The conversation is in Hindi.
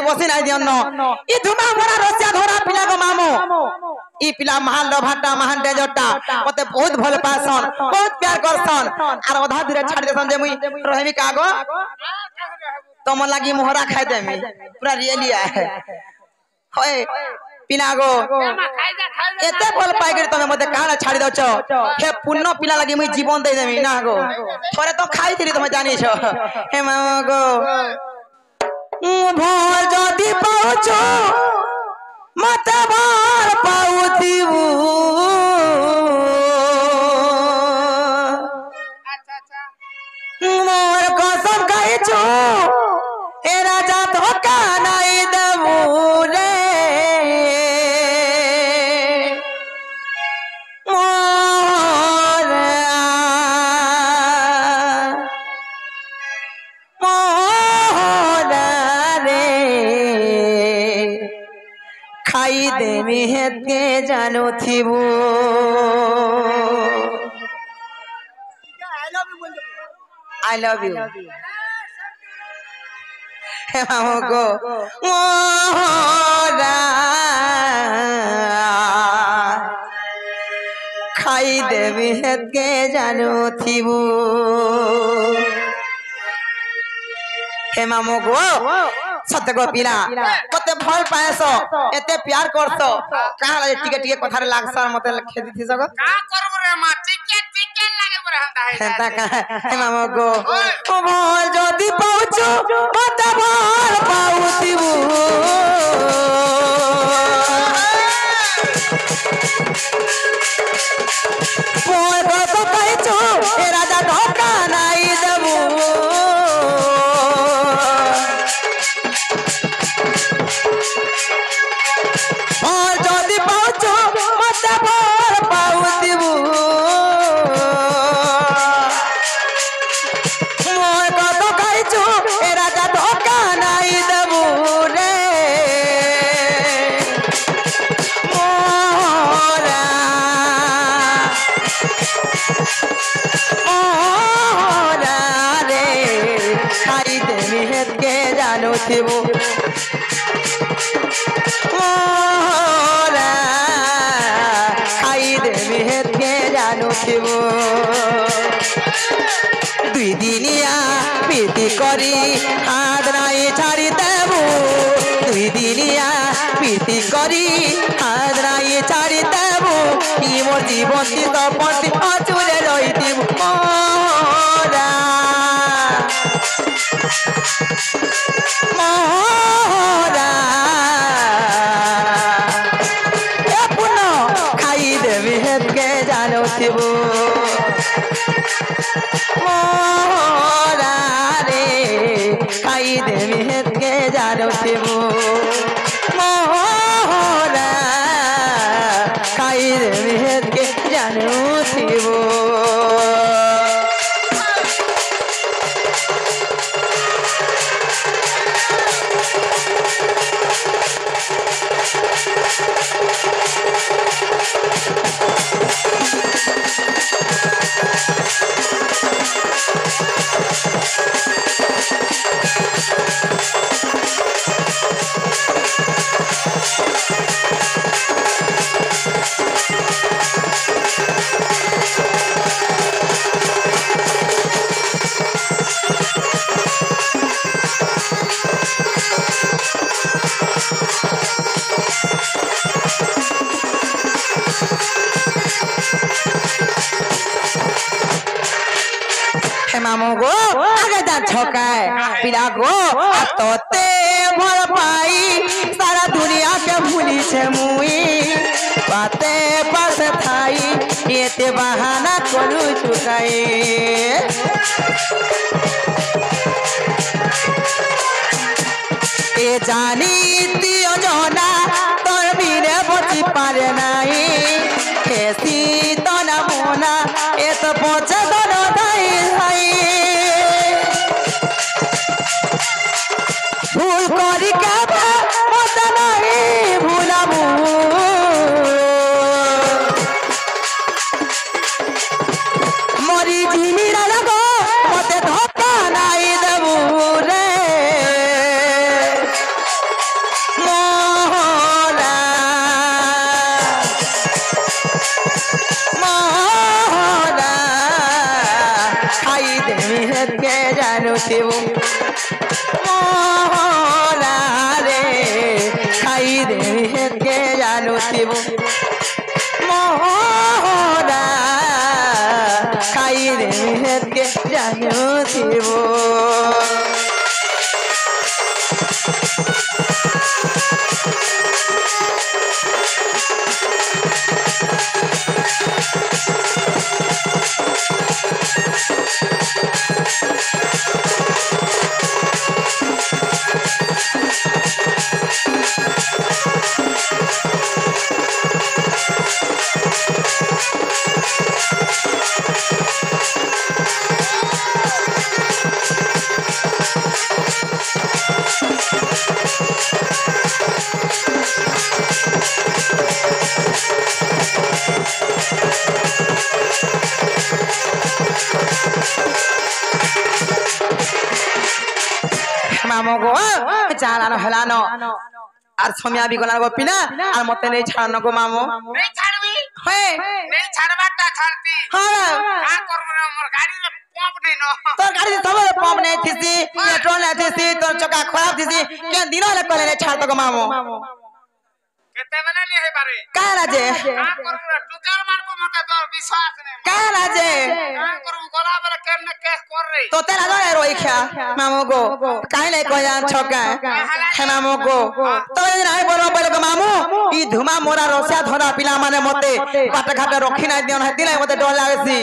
बसी नहीं दियन ई धुमा मोरा रसिया धरा पिला को मामो ई पिला महान लभाटा महान डेजटा मते बहुत भल पासन बहुत प्यार करसन आर आधा धीरे छाड़ देसन जे मुई रहमी कागो तम लागी मोहरा खाइ देमी पूरा रियलिया है होय पिनागो एते भल पाइ गरी तमे मते काना छाड़ी दछ हे पुण्य पिला लागी मुई जीवन दे देमी ना गो थोरे तो खाइ थिरी तमे जानि छ हे मामा गो भोर जदी पाउछु मते भर पाउतिबु मोर कसम खाइछु ए राजा धोखा नाइ देबु रे मोर रे खाई देमी हेते जानो थिबु I love you. हमको मोरा खाई देवी हेत के जानो थिबु हे मामगो सत्य गो पिला कते भल पाएसो एते प्यार करसो कहां लागे टिके टिके कथारे लागसर मते खेदी थि जगो का करबो रे मा टिके टिके लागे रे हंदा है हे मामगो ओ भल जदी पाउछु मते भल पाउतिबु कोई बात कहछु ए राजा धोखा नाइ देबु और जदी पाउछु मते भल पाउतिबु मोर कत कहछु ए राजा धोखा नाइ देबु रे मोरा मोरा रे खाई देमी हेत के जानो थिबु मोरा खाई देमी हेत के जानो थिबु दुई दिनिया प्रीति करी हाथ नाइ छाड़ी देबु दुई दिनिया प्रीति करी हाथ नाइ छाड़ी देबु ई मोर जीवन ती तपति अचुरे रहितिबु मोरा मोरा ए पुनो खाई देवी हेत के जानो थिबु मोरा रे खाई देवी हेत के जानो थिबु मोरा खाई देवी हेत के जानो थिबु मामगो आगे जा छकाए पिला गो तोते भल पाई सारा दुनिया के भूली छे मुई बाते पास थाई एते बहाना करू चुकाई ए जानी तियो जना तोर बिने बची पारे नाई केसी तना मोना ए तो पछे दनो दाई हाई भूल करी के मत नहीं भूलाबू मरी जिनी लगो मते धोखा नाई देबू रे ଜାଣୁଥିବୁ ମୋହରା ରେ ଖାଇଦେବି ହେତକେ ଜାଣୁଥିବୁ ମୋହରା ଖାଇଦେବି ହେତକେ ଜାଣୁଥିବୁ मामो गो चालानो हेलानो আর সময়া বিগলার গো পিনা আর মতে নেই ছাড়নো গো মামো नहीं छाड़बी হে नहीं छाड़बाटा छाड़ती হ্যাঁ का करबो रे हमर गाड़ी रे पंप नहीं न তোর গাড়ি সব পম্প নেই থিসি পেট্রোল নেই থিসি তোর চকা খারাপ থিসি কেন দিন হলে কলে নেই ছাড়তো গো মামো केते बेला नहीं हे बारे কারা যে का करबो रे टुकार मान को मते तो विश्वास नहीं কারা যে का करबो गला बेला केन केस कर रे তো তেরা জনে রই খা মামো গো কাই নাই কয়ান ছকা হে মামো গো তো নাই বড় বড় গো মামু ই ধুমা মোরা রসা ধরা পিলা মানে মতে বাট ঘাটে রখি নাই দিও না দিলে মতে ডর লাগেছি